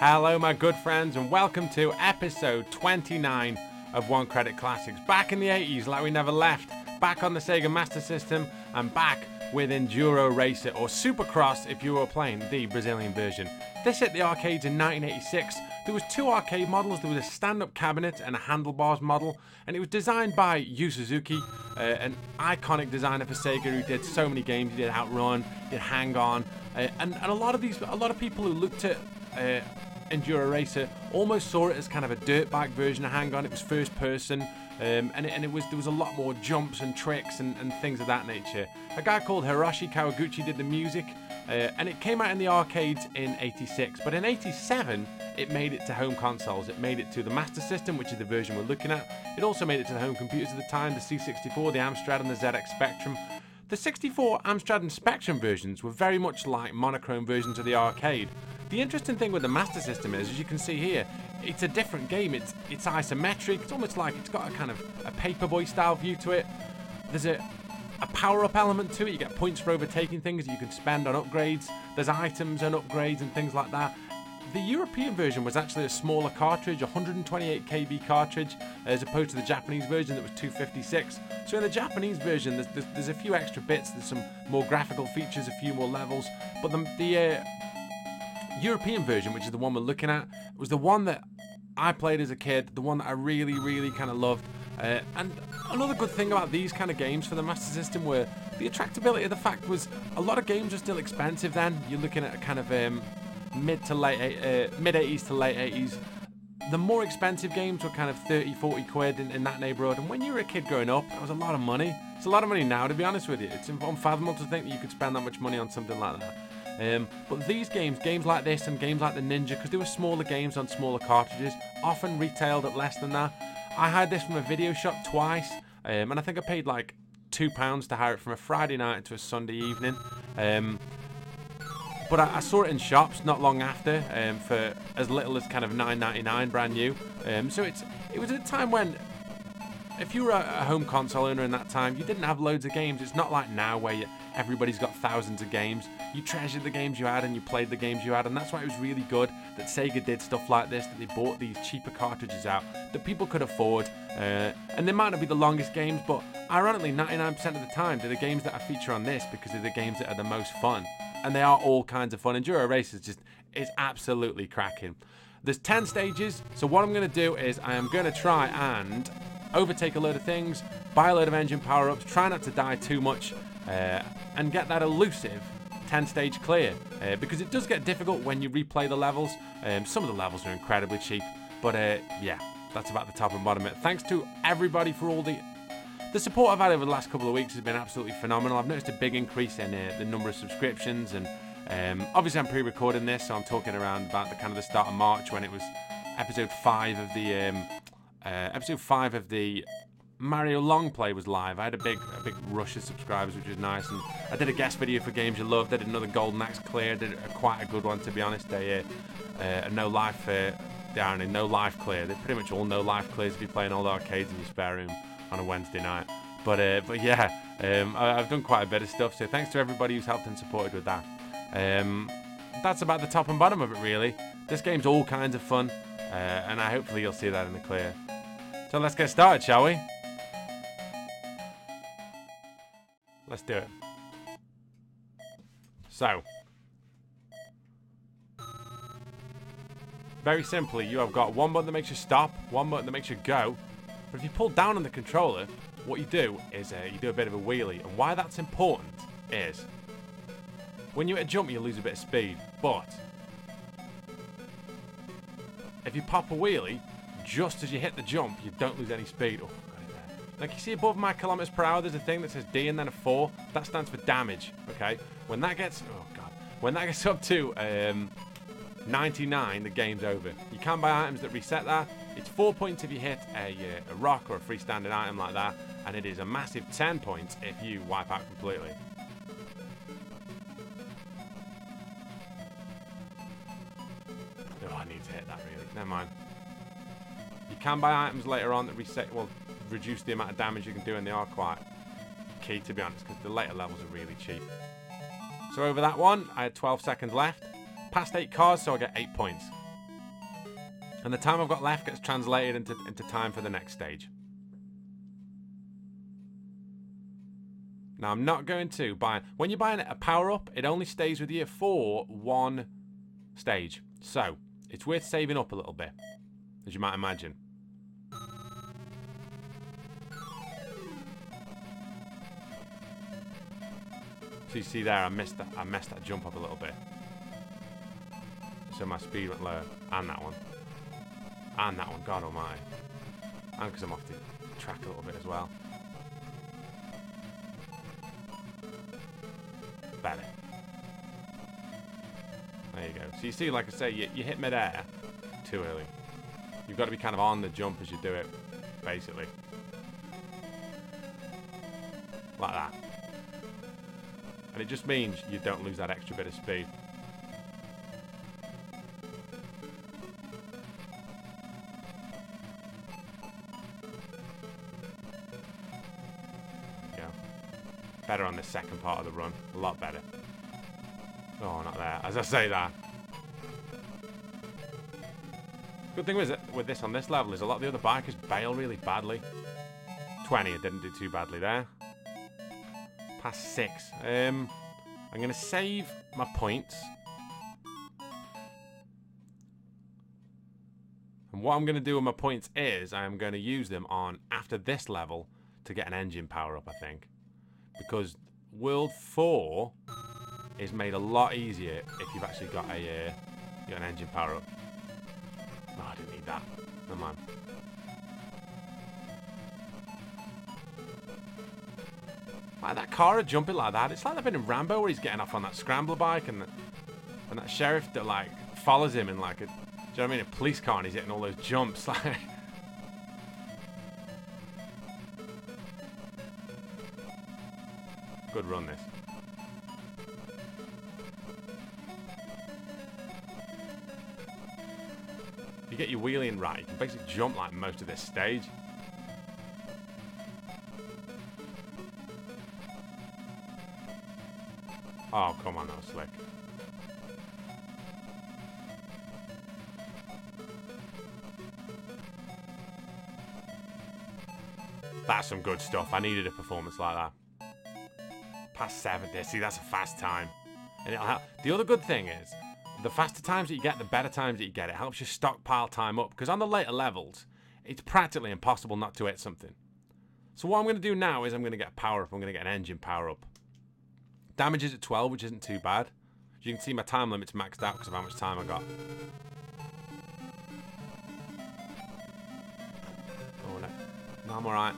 Hello my good friends and welcome to episode 29 of One Credit Classics. Back in the 80s like we never left, back on the Sega Master System and back with Enduro Racer or Supercross if you were playing the Brazilian version. This hit the arcades in 1986. There was two arcade models. There was a stand-up cabinet and a handlebars model, and it was designed by Yu Suzuki, an iconic designer for Sega who did so many games. He did Outrun, did Hang On, and a lot of people who looked at Enduro Racer almost saw it as kind of a dirt bike version of Hang On. It was first person, there was a lot more jumps and tricks and things of that nature. A guy called Hiroshi Kawaguchi did the music, and it came out in the arcades in 86. But in 87, it made it to home consoles. It made it to the Master System, which is the version we're looking at. It also made it to the home computers at the time, the C64, the Amstrad, and the ZX Spectrum. The 64, Amstrad, and Spectrum versions were very much like monochrome versions of the arcade. The interesting thing with the Master System is, as you can see here, it's a different game. It's isometric. It's almost like it's got a kind of a Paperboy style view to it. There's a power-up element to it. You get points for overtaking things that you can spend on upgrades. There's items and upgrades and things like that. The European version was actually a smaller cartridge, 128 KB cartridge, as opposed to the Japanese version that was 256. So in the Japanese version, there's a few extra bits. There's some more graphical features, a few more levels. But the European version, which is the one we're looking at, was the one that I played as a kid, the one that I really, really kind of loved. And another good thing about these kind of games for the Master System were the attractability of the fact was a lot of games were still expensive then. You're looking at a kind of mid 80s to late 80s. The more expensive games were kind of 30, 40 quid in that neighborhood. And when you were a kid growing up, that was a lot of money. It's a lot of money now, to be honest with you. It's unfathomable to think that you could spend that much money on something like that. But these games like this and games like the Ninja, because they were smaller games on smaller cartridges, often retailed at less than that. I hired this from a video shop twice, and I think I paid like £2 to hire it from a Friday night into a Sunday evening. But I saw it in shops not long after for as little as kind of $9.99 brand new. So it was at a time when, if you were a home console owner in that time, you didn't have loads of games. It's not like now where everybody's got thousands of games. You treasured the games you had and you played the games you had, and that's why it was really good that Sega did stuff like this, that they bought these cheaper cartridges out that people could afford. And they might not be the longest games, but ironically 99% of the time they're the games that I feature on this because they're the games that are the most fun. And they are all kinds of fun. Enduro Racer is absolutely cracking. There's 10 stages, so what I'm going to do is I am going to try and overtake a load of things, buy a load of engine power-ups, try not to die too much, and get that elusive 10-stage clear. Because it does get difficult when you replay the levels. Some of the levels are incredibly cheap, but yeah, that's about the top and bottom of it. Thanks to everybody for all the support I've had over the last couple of weeks has been absolutely phenomenal. I've noticed a big increase in the number of subscriptions, and obviously I'm pre-recording this, so I'm talking around about the start of March when it was episode 5 of the Mario Longplay was live. I had a big rush of subscribers, which was nice, and I did a guest video for games you loved. I did another Golden Axe clear, did quite a good one to be honest. A no life no life clear. They're pretty much all no life clears if you're playing all the arcades in your spare room on a Wednesday night. But yeah, I've done quite a bit of stuff, so thanks to everybody who's helped and supported with that. That's about the top and bottom of it really. This game's all kinds of fun, and hopefully you'll see that in the clear. So let's get started, shall we? Let's do it. So, very simply, you have got one button that makes you stop, one button that makes you go. But if you pull down on the controller, what you do is you do a bit of a wheelie. And why that's important is when you hit a jump, you lose a bit of speed. But if you pop a wheelie, just as you hit the jump, you don't lose any speed. Oh, got it there. Like you see above my kilometers per hour, there's a thing that says D and then a 4. That stands for damage. Okay. When that gets up to 99, the game's over. You can buy items that reset that. It's 4 points if you hit a rock or a freestanding item like that, and it is a massive 10 points if you wipe out completely. Oh, I need to hit that really. Never mind. You can buy items later on that reduce the amount of damage you can do, and they are quite key to be honest, because the later levels are really cheap. So over that one, I had 12 seconds left. Past 8 cars, so I get 8 points. And the time I've got left gets translated into time for the next stage. Now, I'm not going to buy... When you're buying a power-up, it only stays with you for one stage. So, it's worth saving up a little bit, as you might imagine. So you see there, I messed that jump up a little bit. So my speed went lower. And that one. And that one, God almighty. And because I'm off the track a little bit as well. Better. There you go. So you see, like I say, you hit mid-air too early. You've got to be kind of on the jump as you do it, basically. Like that. And it just means you don't lose that extra bit of speed. Better on the second part of the run. A lot better. Oh, not there. As I say that. Good thing with this on this level is a lot of the other bikers bail really badly. 20, I didn't do too badly there. Past 6. I'm going to save my points. And what I'm going to do with my points is I'm going to use them on after this level to get an engine power up, I think. Because World 4 is made a lot easier if you've actually got an engine power up. Oh, I didn't need that. Never mind. Like that car jumping like that. It's like they've been in Rambo where he's getting off on that scrambler bike and that sheriff that like follows him in like a, do you know what I mean? A police car and he's hitting all those jumps like. Good run, this. If you get your wheeling right, you can basically jump like most of this stage. Oh, come on, that was slick. That's some good stuff. I needed a performance like that. Past 70. See, that's a fast time. And it'll help. The other good thing is, the faster times that you get, the better times that you get. It helps you stockpile time up. Because on the later levels, it's practically impossible not to hit something. So what I'm going to do now is I'm going to get a power up. I'm going to get an engine power up. Damage is at 12, which isn't too bad. As you can see, my time limit's maxed out because of how much time I got. Oh, no. No, I'm alright.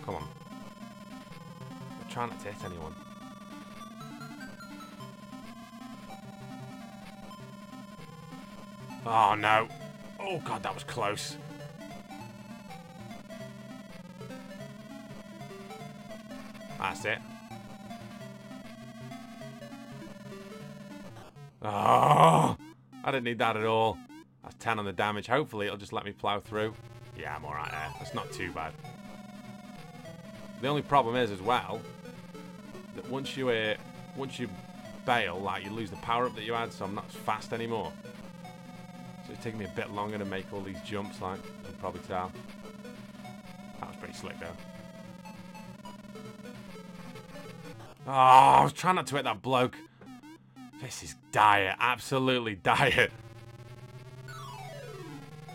Come on. Try not to hit anyone. Oh no. Oh god, that was close. That's it. Oh, I didn't need that at all. That's 10 on the damage. Hopefully it'll just let me plow through. Yeah, I'm alright there. That's not too bad. The only problem is as well that once you bail, like you lose the power up that you had, so I'm not as fast anymore. So it's taking me a bit longer to make all these jumps, like you can probably tell. That was pretty slick though. Oh, I was trying not to hit that bloke. This is dire, absolutely dire.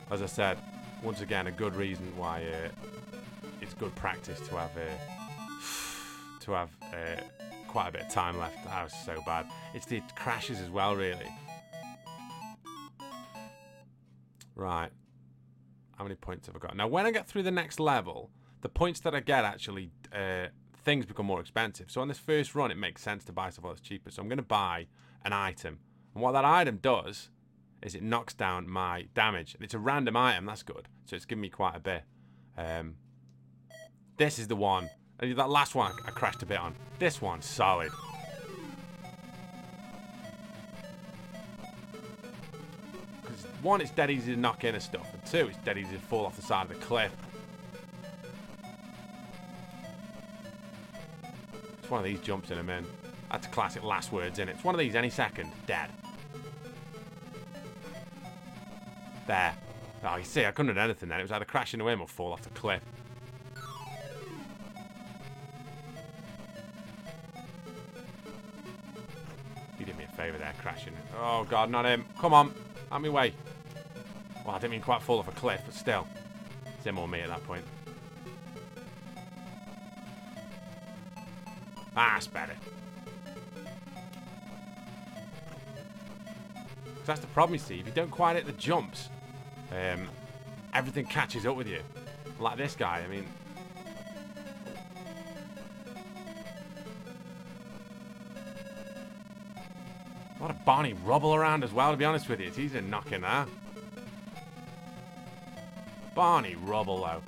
As I said, once again, a good reason why it's good practice to have quite a bit of time left. That was so bad. It's the crashes as well, really. Right. How many points have I got? Now, when I get through the next level, the points that I get actually, things become more expensive. So on this first run, it makes sense to buy stuff that's cheaper. So I'm going to buy an item. And what that item does is it knocks down my damage. And it's a random item. That's good. So it's giving me quite a bit. This is the one. That last one I crashed a bit on. This one's solid. Because one, it's dead easy to knock in and stuff. And two, it's dead easy to fall off the side of the cliff. It's one of these jumps in a min. That's a classic last words in it. It's one of these any second. Dead. There. Oh, you see, I couldn't have done anything then. It was either crash into him or fall off the cliff. You did me a favour there, crashing. Oh, God, not him. Come on. Out my way. Well, I didn't mean quite fall off a cliff, but still. It's him or me at that point. Ah, that's better. That's the problem, you see. If you don't quite hit the jumps, everything catches up with you. Like this guy, I mean... A lot of Barney rubble around as well, to be honest with you. It's easy to knock in there. Barney rubble, though.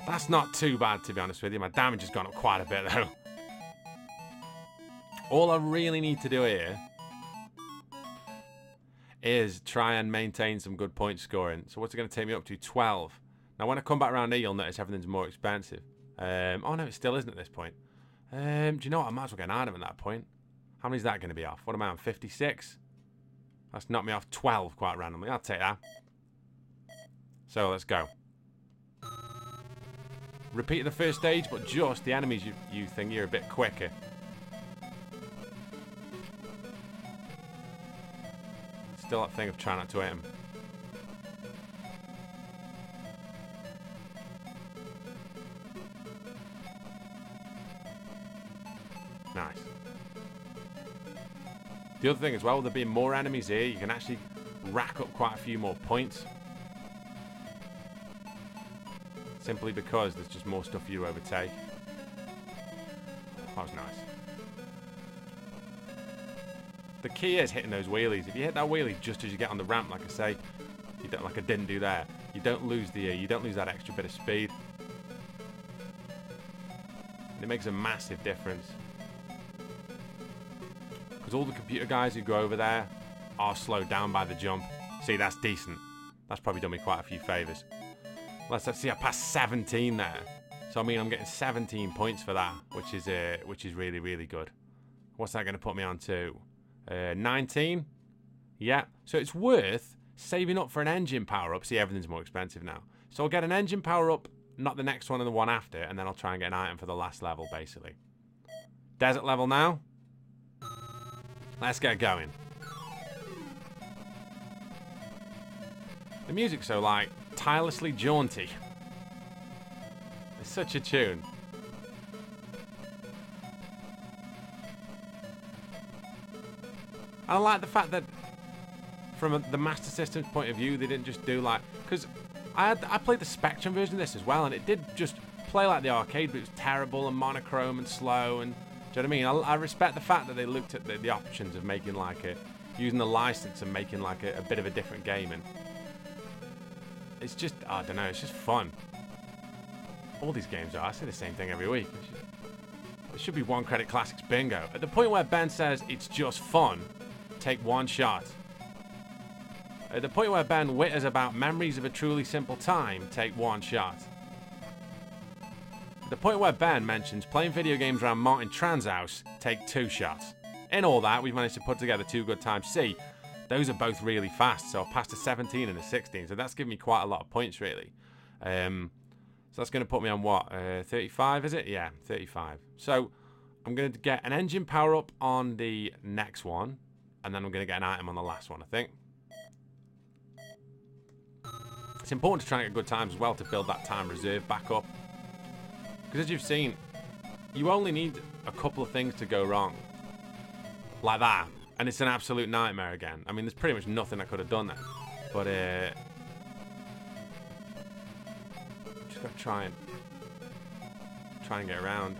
That's not too bad, to be honest with you. My damage has gone up quite a bit, though. All I really need to do here is try and maintain some good point scoring. So what's it going to take me up to? 12. Now, when I come back around here, you'll notice everything's more expensive. Oh, no, it still isn't at this point. Do you know what? I might as well get an item at that point. How many is that going to be off? What am I on? 56? That's knocked me off 12 quite randomly. I'll take that. So, let's go. Repeat the first stage, but just the enemies you think you're a bit quicker. Still that thing of trying not to hit him. Nice. The other thing as well, with there being more enemies here, you can actually rack up quite a few more points. Simply because there's just more stuff you overtake. That was nice. The key is hitting those wheelies. If you hit that wheelie just as you get on the ramp, like I say, you don't, like I didn't do there, you don't lose that extra bit of speed. And it makes a massive difference. Because all the computer guys who go over there are slowed down by the jump. See, that's decent. That's probably done me quite a few favours. Let's see, I passed 17 there. So I mean, I'm getting 17 points for that, which is really, really good. What's that going to put me on to? 19? Yeah. So it's worth saving up for an engine power-up. See, everything's more expensive now. So I'll get an engine power-up, not the next one and the one after, and then I'll try and get an item for the last level, basically. Desert level now. Let's get going. The music's so, like, tirelessly jaunty. It's such a tune. I like the fact that from the Master System's point of view, they didn't just do like... Because I played the Spectrum version of this as well, and it did just play like the arcade, but it was terrible and monochrome and slow. And do you know what I mean? I respect the fact that they looked at the options of making like using the license and making like a bit of a different game. And it's just, I don't know, it's just fun. All these games are. I say the same thing every week. It should be One Credit Classics bingo. At the point where Ben says it's just fun, take one shot. At the point where Ben witters about memories of a truly simple time, take one shot. At the point where Ben mentions playing video games around Martin Tran's house, take 2 shots. In all that, we've managed to put together 2 good times. See, those are both really fast, so I've passed a 17 and a 16, so that's given me quite a lot of points, really. So that's going to put me on what? 35, is it? Yeah, 35. So I'm going to get an engine power-up on the next one, and then I'm going to get an item on the last one, I think. It's important to try and get good times as well to build that time reserve back up. Because as you've seen, you only need a couple of things to go wrong. Like that. And it's an absolute nightmare again. I mean, there's pretty much nothing I could have done there. But, just got to try and get around.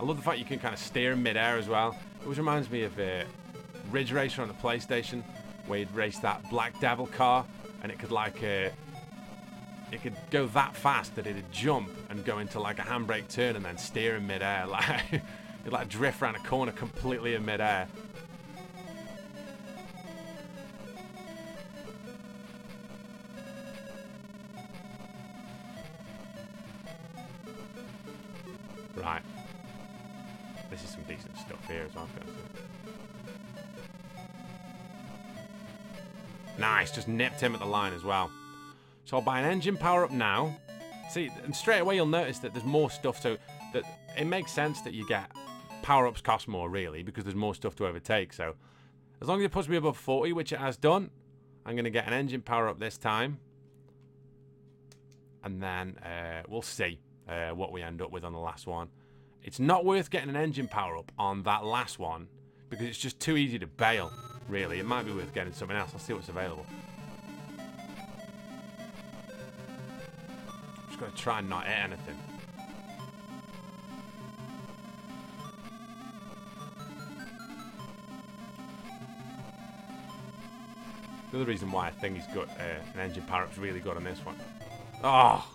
I love the fact you can kind of steer in mid-air as well. It always reminds me of Ridge Racer on the PlayStation, where you'd race that Black Devil car, and it could like it could go that fast that it'd jump and go into like a handbrake turn and then steer in mid-air. Like it'd like drift around a corner completely in mid-air. Right. This is some decent stuff here as well. Nice, just nipped him at the line as well. So I'll buy an engine power-up now. See, and straight away you'll notice that there's more stuff, so that it makes sense that you get power-ups cost more, really, because there's more stuff to overtake. So as long as it puts me above 40, which it has done, I'm going to get an engine power-up this time. And then we'll see what we end up with on the last one. It's not worth getting an engine power-up on that last one, because it's just too easy to bail, really. It might be worth getting something else. I'll see what's available. Just got to try and not hit anything. The other reason why I think he's got an engine power-up's really good on this one. Oh!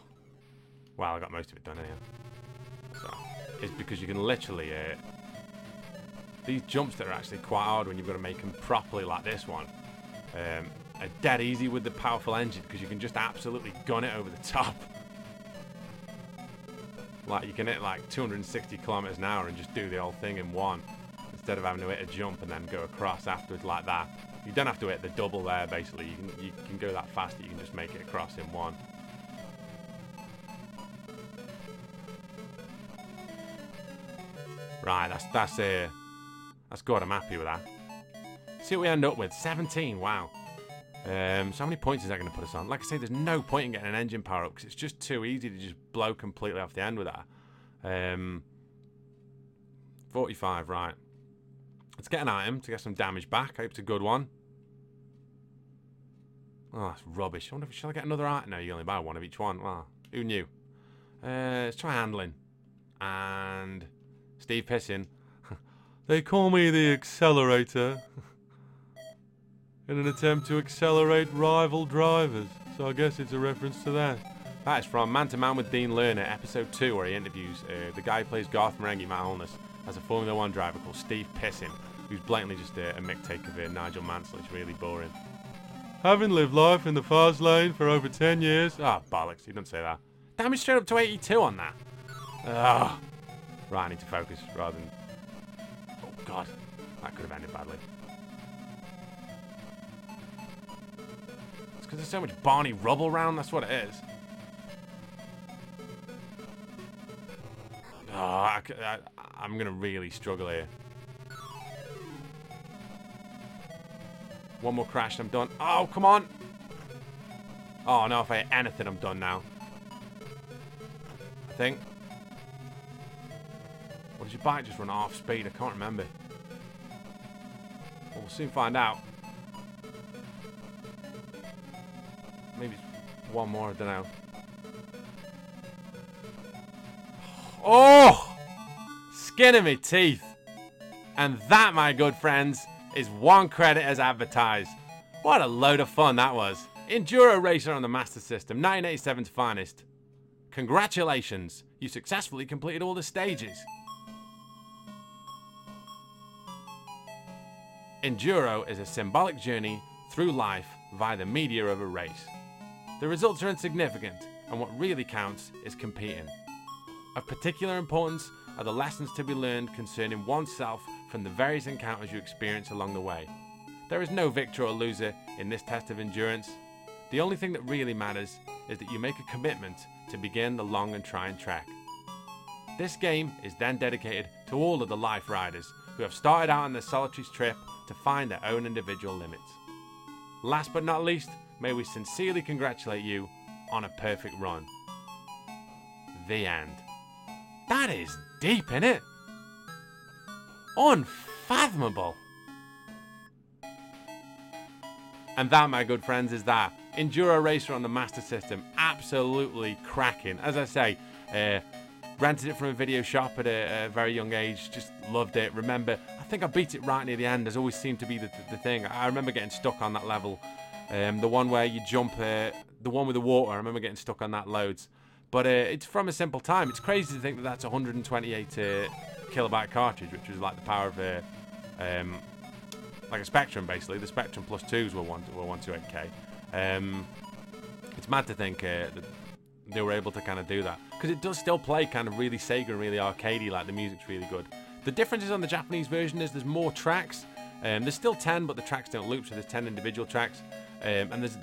Well, I got most of it done anyhow. So, it's because you can literally... these jumps that are actually quite hard when you've got to make them properly like this one are dead easy with the powerful engine, because you can just absolutely gun it over the top. Like, you can hit like 260 kilometers an hour and just do the whole thing in one, instead of having to hit a jump and then go across afterwards like that. You don't have to hit the double there, basically. You can go that fast that you can just make it across in one. Right, that's good. I'm happy with that. See what we end up with. 17, wow. So how many points is that going to put us on? Like I say, there's no point in getting an engine power up, because it's just too easy to just blow completely off the end with that. 45, right. Let's get an item to get some damage back. I hope it's a good one. Oh, that's rubbish. I wonder if... Shall I get another item? No, you only buy one of each one. Well, who knew? Let's try handling. And... Steve Pissing. They call me the Accelerator. In an attempt to accelerate rival drivers. So I guess it's a reference to that. That is from Man to Man with Dean Lerner, episode 2, where he interviews the guy who plays Garth Marenghi, Matt Holness, as a Formula 1 driver called Steve Pissing, who's blatantly just a mixtape of Nigel Mansell. It's really boring. Having lived life in the fast lane for over 10 years... Ah, oh, bollocks, you don't say that. Damage straight up to 82 on that. Ugh. Right, I need to focus rather than... Oh, God. That could have ended badly. It's because there's so much Barney rubble around, that's what it is. Oh, I'm going to really struggle here. One more crash and I'm done. Oh, come on. Oh, no, if I hit anything, I'm done now. I think. Or does your bike just run at half speed? I can't remember. Well, we'll soon find out. Maybe it's one more, I don't know. Oh! Skin of my teeth. And that, my good friends, is one credit as advertised. What a load of fun that was. Enduro Racer on the Master System, 1987's finest. Congratulations, you successfully completed all the stages. Enduro is a symbolic journey through life via the media of a race. The results are insignificant, and what really counts is competing. Of particular importance are the lessons to be learned concerning oneself from the various encounters you experience along the way. There is no victor or loser in this test of endurance. The only thing that really matters is that you make a commitment to begin the long and trying trek. This game is then dedicated to all of the life riders who have started out on their solitary trip to find their own individual limits. Last but not least, may we sincerely congratulate you on a perfect run. The end. That is deep, innit? Unfathomable. And that, my good friends, is that. Enduro Racer on the Master System. Absolutely cracking. As I say, rented it from a video shop at a very young age. Just loved it. Remember, I think I beat it right near the end. There's always seemed to be the thing. I remember getting stuck on that level. The one where you jump, the one with the water. I remember getting stuck on that loads. But it's from a simple time. It's crazy to think that that's a 128 kilobyte cartridge, which was like the power of like a Spectrum, basically. The Spectrum Plus 2s were 128K. It's mad to think that they were able to kind of do that, because it does still play kind of really Sega and really arcadey. Like, the music's really good. The difference is on the Japanese version is there's more tracks. There's still 10, but the tracks don't loop, so there's 10 individual tracks. And there's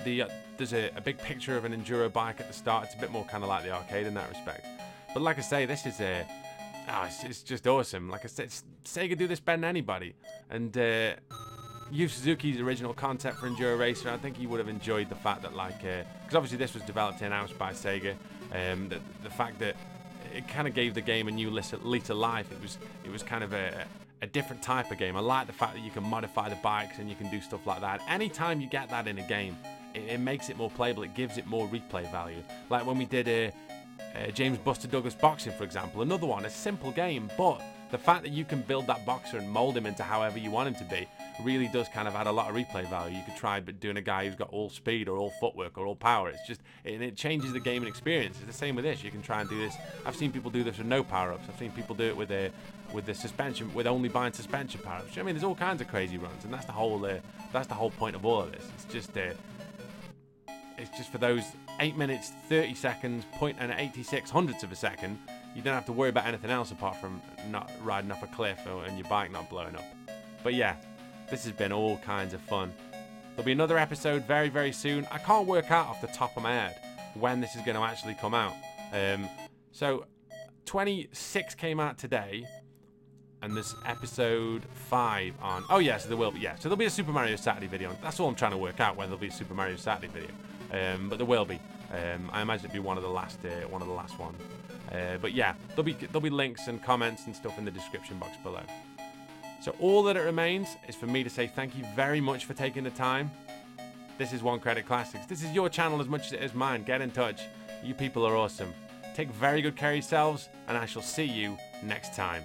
a big picture of an enduro bike at the start. It's a bit more kind of like the arcade in that respect. But like I say, this is it's just awesome. Like I said, Sega do this better than anybody. And Yu Suzuki's original concept for Enduro Racer, I think he would have enjoyed the fact that, like, because obviously this was developed in-house by Sega, the fact that it kind of gave the game a new lease of life. It was kind of a different type of game. I like the fact that you can modify the bikes and you can do stuff like that. Anytime you get that in a game, it makes it more playable. It gives it more replay value. Like when we did James Buster Douglas Boxing, for example, another one, a simple game, but the fact that you can build that boxer and mold him into however you want him to be really does kind of add a lot of replay value. You could try doing a guy who's got all speed or all footwork or all power. It's just, it changes the gaming experience. It's the same with this. You can try and do this. I've seen people do this with no power-ups. I've seen people do it with the suspension, with only buying suspension power-ups. I mean, there's all kinds of crazy runs, and that's the whole point of all of this. It's just for those 8 minutes, 30 seconds, 0.86 hundredths of a second. You don't have to worry about anything else apart from not riding off a cliff and your bike not blowing up. But yeah, this has been all kinds of fun. There'll be another episode very, very soon. I can't work out off the top of my head when this is going to actually come out. So 26 came out today, and there's episode 5 on. Oh yeah, so there will be. Yeah, so there'll be a Super Mario Saturday video. That's all I'm trying to work out, whether there'll be a Super Mario Saturday video. But there will be. I imagine it'll be one of the last ones. But yeah, there'll be links and comments and stuff in the description box below. So all that it remains is for me to say thank you very much for taking the time. This is One Credit Classics. This is your channel as much as it is mine. Get in touch. You people are awesome. Take very good care of yourselves, and I shall see you next time.